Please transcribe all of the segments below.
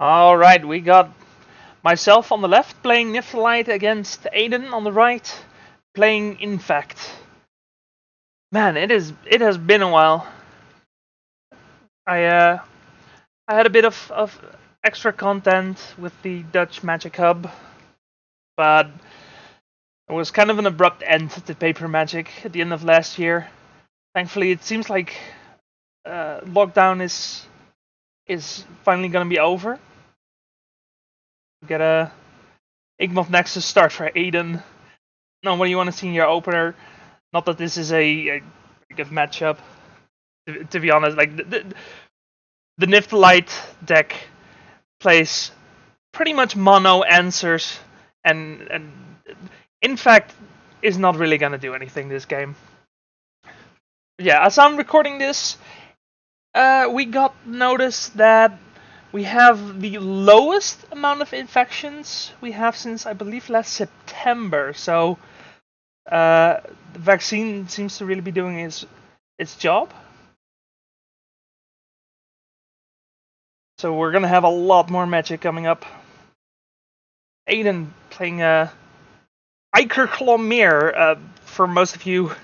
Alright, we got myself on the left playing Niflite against Aiden on the right playing Infect. Man, it has been a while. I had a bit of extra content with the Dutch Magic Hub, but it was kind of an abrupt end to Paper Magic at the end of last year. Thankfully, it seems like lockdown is finally gonna be over. We get a Igmoth Nexus start for Aiden. Now, what do you want to see in your opener? Not that this is a good matchup, to be honest. Like the Niflite deck plays pretty much mono answers, and Infect is not really gonna do anything this game. Yeah, as I'm recording this, we got notice that we have the lowest amount of infections we have since, I believe, last September. So the vaccine seems to really be doing its job. So we're gonna have a lot more magic coming up. Aiden playing Iker Clawmere. For most of you,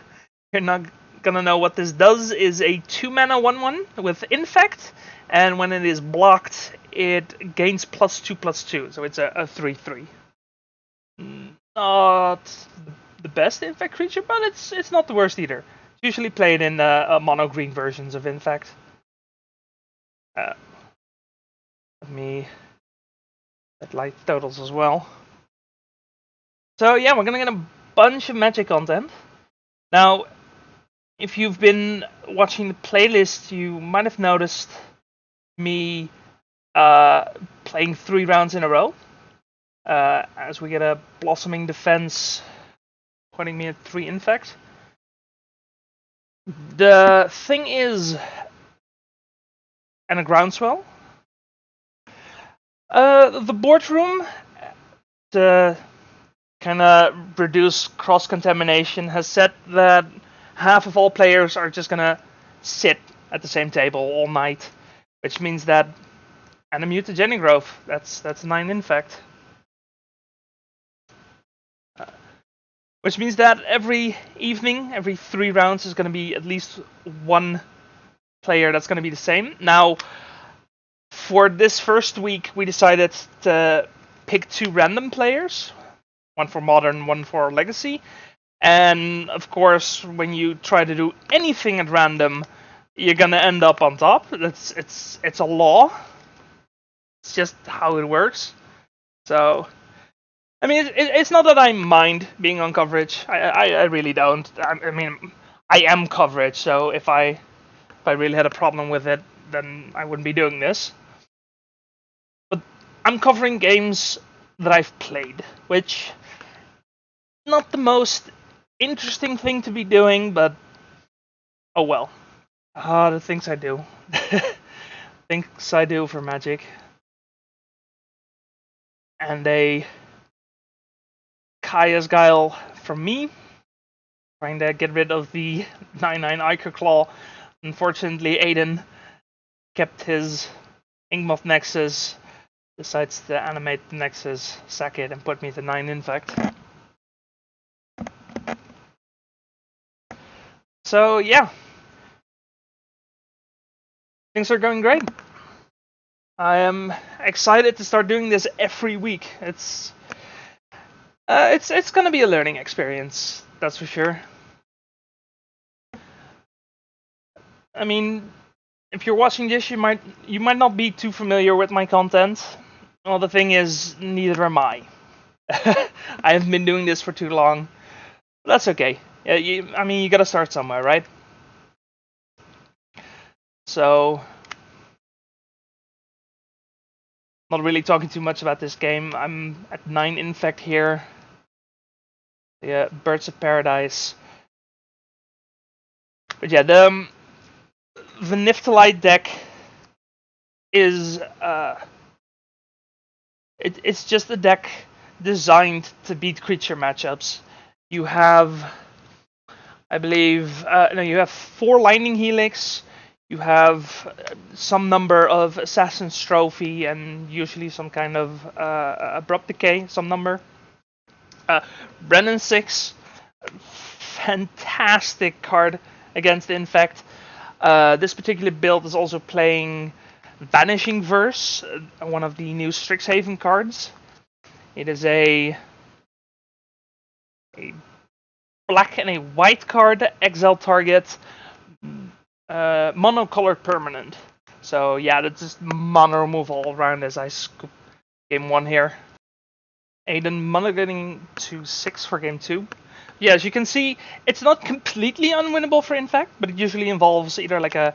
you're not gonna know what this does. Is a 2-mana 1/1 with Infect, and when it is blocked, it gains +2/+2. So it's a 3/3. Not the best Infect creature, but it's not the worst either. It's usually played in mono green versions of Infect. Let me get light totals as well. So yeah, we're gonna get a bunch of magic content. Now, if you've been watching the playlist, you might have noticed me playing 3 rounds in a row. As we get a Blossoming Defense, pointing me at 3 Infect. The thing is, and a Groundswell. The boardroom, to kind of reduce cross-contamination, has said that half of all players are just gonna sit at the same table all night, which means that, and a Mutagenic Growth, that's 9 Infect. Which means that every evening, every 3 rounds, is gonna be at least one player that's gonna be the same. Now, for this first week, we decided to pick 2 random players, one for Modern, one for Legacy. And of course, when you try to do anything at random, you're gonna end up on top. It's a law. It's just how it works. So, I mean, it's not that I mind being on coverage. I really don't. I mean, I am coverage. So if I really had a problem with it, then I wouldn't be doing this. But I'm covering games that I've played, which not the most interesting thing to be doing, but oh well. The things I do. Things I do for Magic. And a Kaya's Guile from me, trying to get rid of the 9/9 Iker Claw. Unfortunately, Aiden kept his Igmoth Nexus, decides to animate the Nexus, sack it, and put me to 9 Infect. So yeah, things are going great. I am excited to start doing this every week. It's gonna be a learning experience, that's for sure. I mean, if you're watching this, you might not be too familiar with my content. Well, the thing is, neither am I. I haven't been doing this for too long. That's okay. I mean, you gotta start somewhere, right? So, not really talking too much about this game. I'm at 9 Infect here. Yeah, Birds of Paradise. But yeah, the Niflite deck is it's just a deck designed to beat creature matchups. You have, I believe, no, you have 4 Lightning Helix. You have some number of Assassin's Trophy and usually some kind of Abrupt Decay, some number. Brennan 6, fantastic card against Infect. This particular build is also playing Vanishing Verse, one of the new Strixhaven cards. It is a black and a white card, exile target, monocolored permanent. So yeah, that's just mono removal all around as I scoop game 1 here. Aiden mono getting to 6 for game 2. Yeah, as you can see, it's not completely unwinnable for Infect, but it usually involves either like a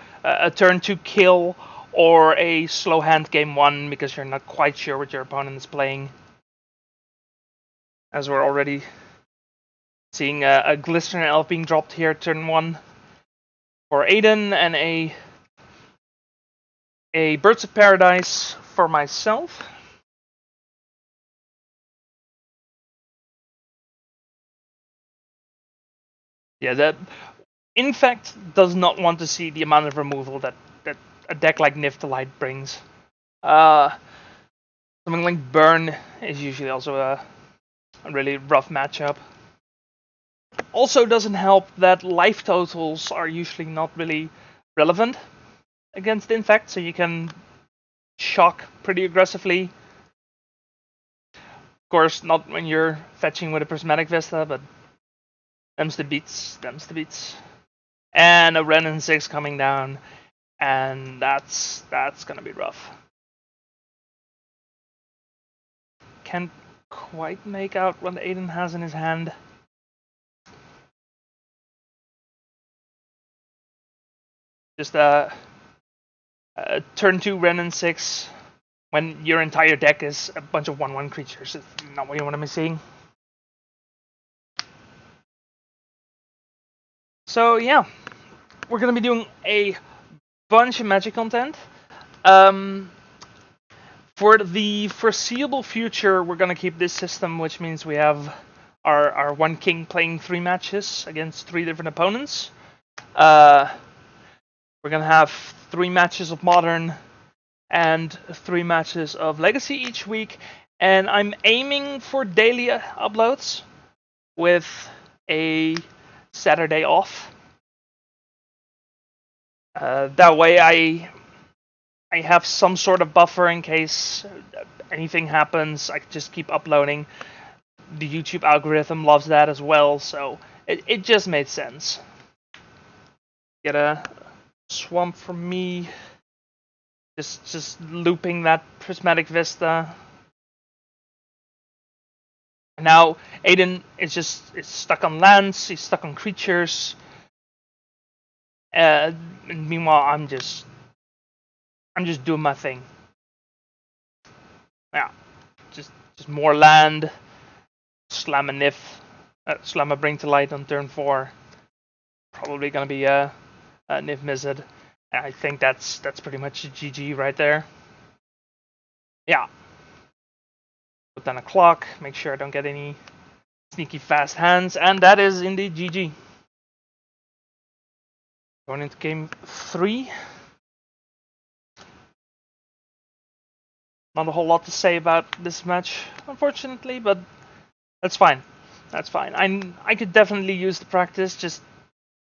turn 2 kill or a slow hand game 1 because you're not quite sure what your opponent is playing. As we're already seeing a Glistener Elf being dropped here turn 1 for Aiden and a Birds of Paradise for myself. Yeah, that Infect does not want to see the amount of removal that a deck like niv-mizzet brings. Something like Burn is usually also a really rough matchup. Also doesn't help that life totals are usually not really relevant against Infect, so you can shock pretty aggressively. Of course, not when you're fetching with a Prismatic Vista, but them's the beats. And a Renin 6 coming down, and that's gonna be rough. Can't quite make out what Aiden has in his hand. Just a turn 2 Renin 6 when your entire deck is a bunch of 1/1 creatures. It's not what you want to be seeing. So yeah, we're gonna be doing a bunch of Magic content. For the foreseeable future, we're gonna keep this system, which means we have our one king playing 3 matches against 3 different opponents. We're gonna have 3 matches of Modern and 3 matches of Legacy each week, and I'm aiming for daily uploads with a Saturday off. That way I have some sort of buffer in case anything happens. I can just keep uploading. The YouTube algorithm loves that as well, so it just made sense. Get a swamp from me. Just looping that Prismatic Vista. Now Aiden is stuck on lands. He's stuck on creatures. Meanwhile, I'm just doing my thing. Yeah, just more land. Slam a slam a Bring to Light on turn 4. Probably gonna be a niv-mizzet. I think that's pretty much a GG right there. Yeah. Put down a clock. Make sure I don't get any sneaky fast hands, and that is indeed GG. Going into game 3. Not a whole lot to say about this match, unfortunately, but that's fine. That's fine. I could definitely use the practice. Just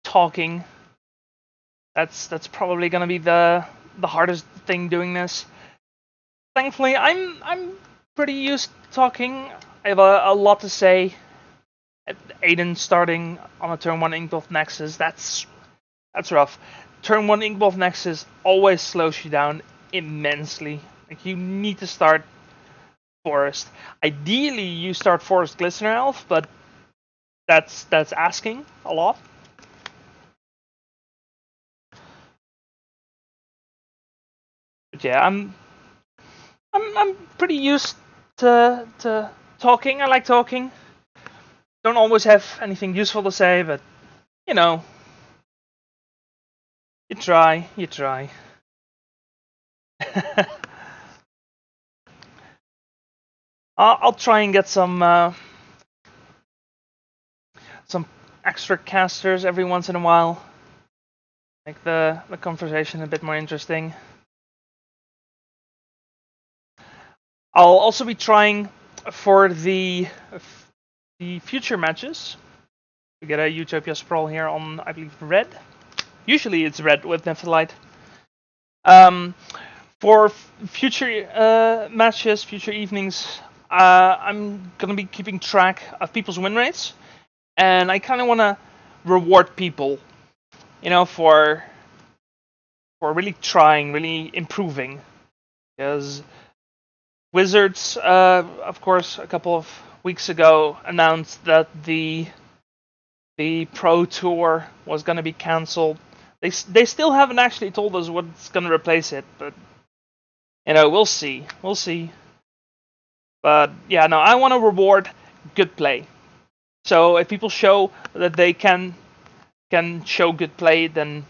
talking. That's probably gonna be the hardest thing doing this. Thankfully, I'm pretty used to talking. I have a lot to say. Aiden starting on a turn 1 Inkbloth Nexus, that's rough. Turn 1 Inkbloth Nexus always slows you down immensely. Like, you need to start Forest. Ideally, you start Forest Glistener Elf, but that's asking a lot. But yeah, I'm pretty used to talking. I like talking. Don't always have anything useful to say, but you know, you try. I'll try and get some extra casters every once in a while. make the conversation a bit more interesting. I'll also be trying for the future matches. We get a Utopia Sprawl here on, I believe, red. Usually it's red with Nephalite. For future matches, future evenings, I'm gonna be keeping track of people's win rates, and I kind of want to reward people, for really trying, really improving, because Wizards, of course, a couple of weeks ago announced that the Pro Tour was going to be cancelled. They still haven't actually told us what's going to replace it, but we'll see. We'll see. But yeah, no, I want to reward good play. So if people show that they can show good play, then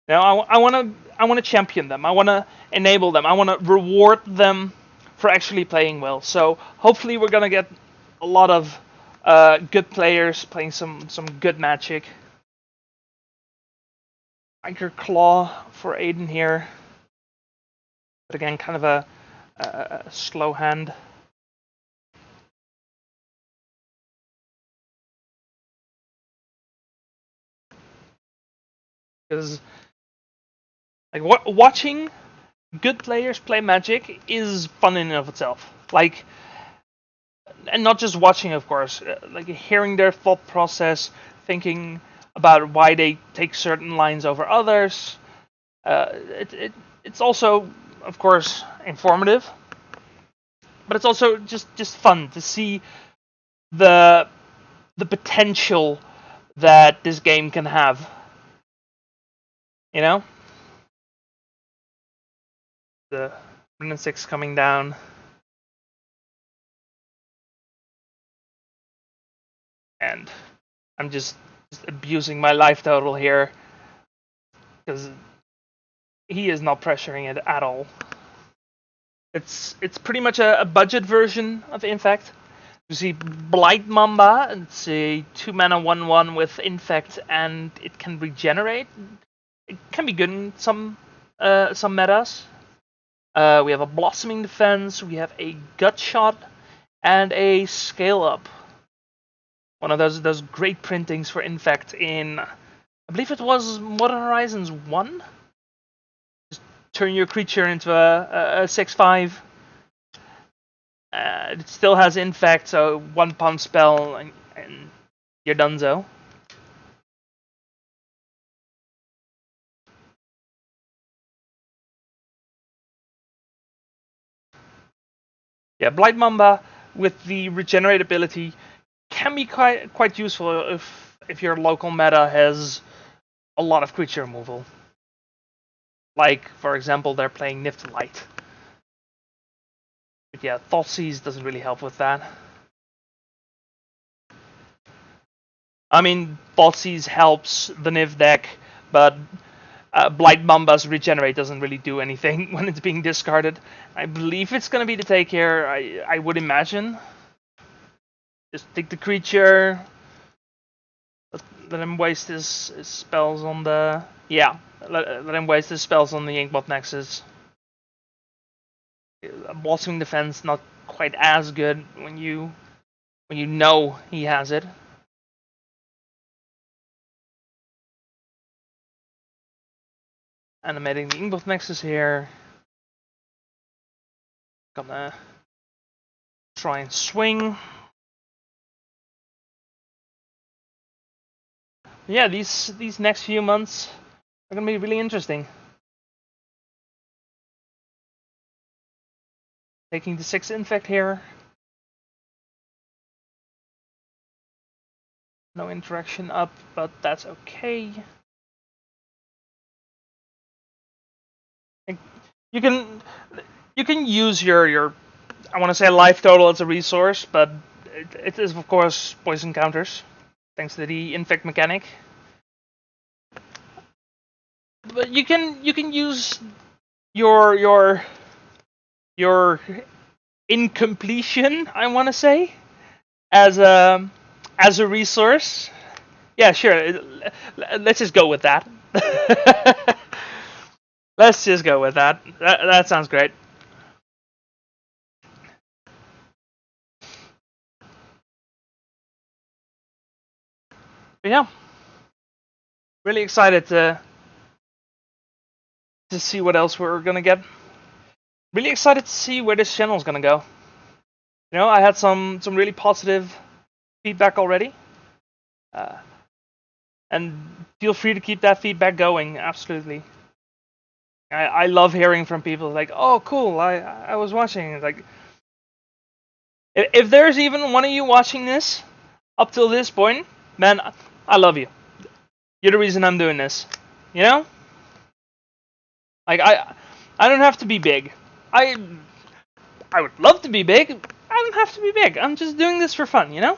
I want to champion them. I want to enable them. I want to reward them for actually playing well. So hopefully we're gonna get a lot of good players playing some good Magic. Tiger Claw for Aiden here, but again, kind of a slow hand. Because watching good players play Magic is fun in and of itself. And not just watching, of course. Hearing their thought process, thinking about why they take certain lines over others. It's also, of course, informative, but it's also just fun to see the potential that this game can have. The Remnant 6 coming down. And I'm just abusing my life total here, because he is not pressuring it at all. It's pretty much a budget version of Infect. You see Blight Mamba, it's a 2-mana 1/1 with Infect, and it can regenerate. It can be good in some metas. We have a Blossoming Defense, we have a Gut Shot, and a Scale Up. One of those great printings for Infect in, I believe it was Modern Horizons 1? Just turn your creature into a 6/5. It still has Infect, so 1 pump spell and you're donezo. Yeah, Blight Mamba with the regenerate ability can be quite useful if your local meta has a lot of creature removal. For example, they're playing Niv-mizzet. But yeah, Thoughtseize doesn't really help with that. I mean, Thoughtseize helps the Niv deck, but Blight Mamba's regenerate doesn't really do anything when it's being discarded. I believe it's going to be the take here, I would imagine. Just take the creature, let him waste his spells on the... Yeah, let him waste his spells on the Inkbot Nexus. Blossoming Defense not quite as good when you know he has it. Animating the Inkbot Nexus here. Gonna try and swing. Yeah, these next few months are gonna be really interesting. Taking the 6 Infect here. No interaction up, but that's okay. You can use your I want to say life total as a resource, but it is of course poison counters, thanks to the Infect mechanic. But you can use your incompletion, I want to say, as a resource. Yeah, sure. Let's just go with that. Let's just go with that. That sounds great. But yeah, really excited to see what else we're gonna get. Really excited to see where this channel is gonna go. You know, I had some really positive feedback already, and feel free to keep that feedback going. Absolutely. I love hearing from people like, "Oh, cool! I was watching." Like, if there's even one of you watching this up till this point, man, I love you. You're the reason I'm doing this. You know, like I don't have to be big. I would love to be big. I don't have to be big. I'm just doing this for fun. You know.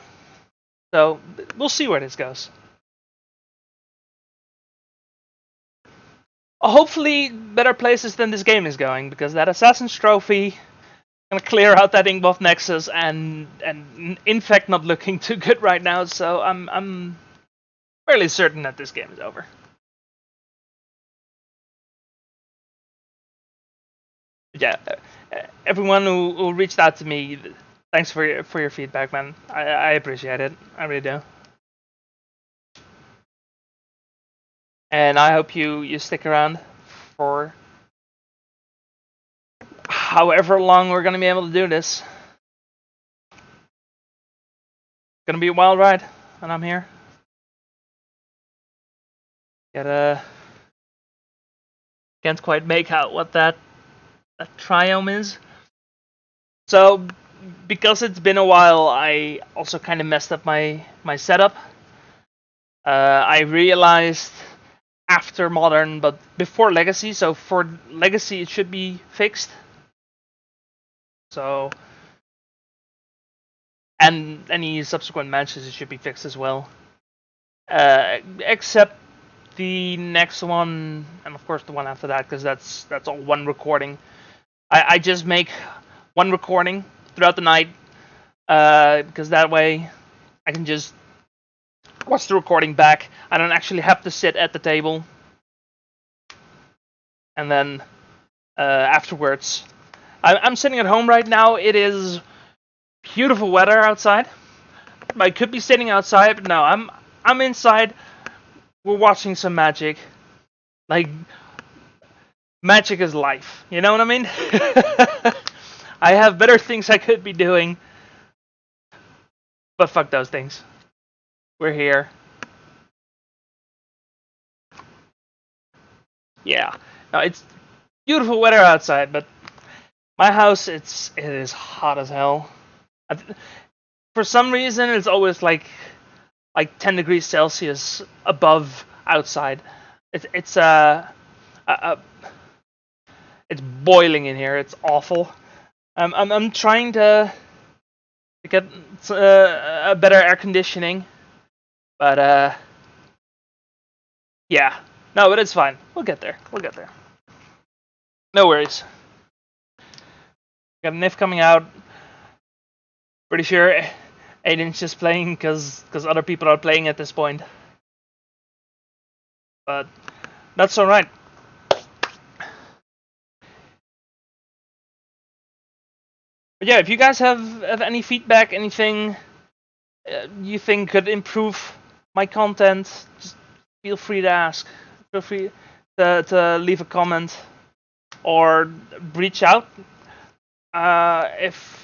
So we'll see where this goes. Hopefully, better places than this game is going, because that Assassin's Trophy gonna clear out that Inkbuff Nexus, and Infect not looking too good right now. So I'm fairly certain that this game is over. Yeah, everyone who reached out to me, thanks for your feedback, man. I appreciate it. I really do. And I hope you stick around for however long we're gonna be able to do this. It's gonna be a wild ride, and I'm here. Can't quite make out what that triome is. So, because it's been a while, I also kind of messed up my setup. I realized after Modern, but before Legacy. So for Legacy, it should be fixed. So, and any subsequent matches, it should be fixed as well. Except the next one, and of course the one after that, because that's all one recording. I just make one recording throughout the night, because that way I can just watch the recording back. I don't actually have to sit at the table. And then afterwards, I'm sitting at home right now. It is beautiful weather outside. I could be sitting outside, but no, I'm inside. We're watching some Magic. Like, Magic is life. You know what I mean? I have better things I could be doing. But fuck those things. We're here. Yeah. No, it's beautiful weather outside, but my house, it is hot as hell. For some reason, it's always like 10 degrees Celsius above outside. It's boiling in here. It's awful. I'm trying to get a better air conditioning, but yeah, no, but it's fine. We'll get there. No worries. Got a niv coming out. Pretty sure Aiden's just playing because other people are playing at this point. But that's alright. But yeah, if you guys have any feedback, anything you think could improve my content, just feel free to ask. Feel free to leave a comment or reach out. If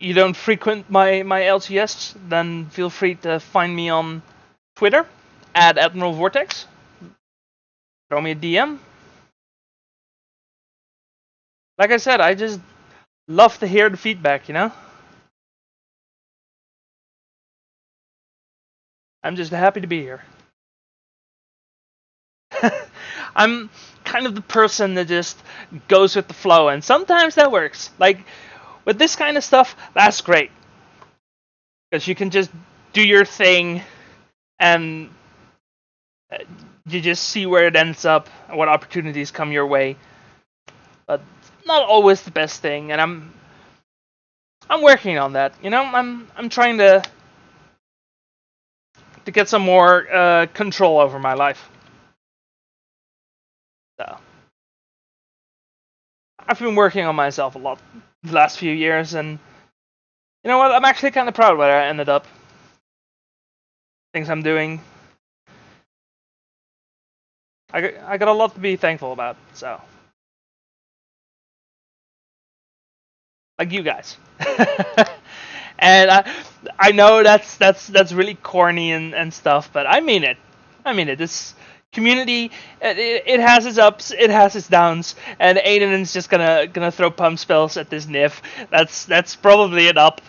you don't frequent my LTS, then feel free to find me on Twitter at Admiral Vortex. Throw me a DM. Like I said, I just love to hear the feedback, you know? I'm just happy to be here. I'm kind of the person that just goes with the flow, and sometimes that works. Like, with this kind of stuff, that's great. Because you can just do your thing, and you just see where it ends up, and what opportunities come your way. But it's not always the best thing, and I'm working on that. You know, I'm trying to get some more control over my life. So I've been working on myself a lot the last few years, and you know what? I'm actually kind of proud where I ended up. Things I'm doing. I got a lot to be thankful about. So, like you guys. And I know that's really corny and stuff, but I mean it. I mean it. This community, it has its ups, it has its downs, and Aiden's just gonna throw pump spells at this Niv. That's probably an up.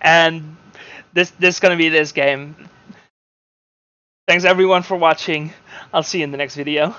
And this gonna be this game. Thanks everyone for watching. I'll see you in the next video.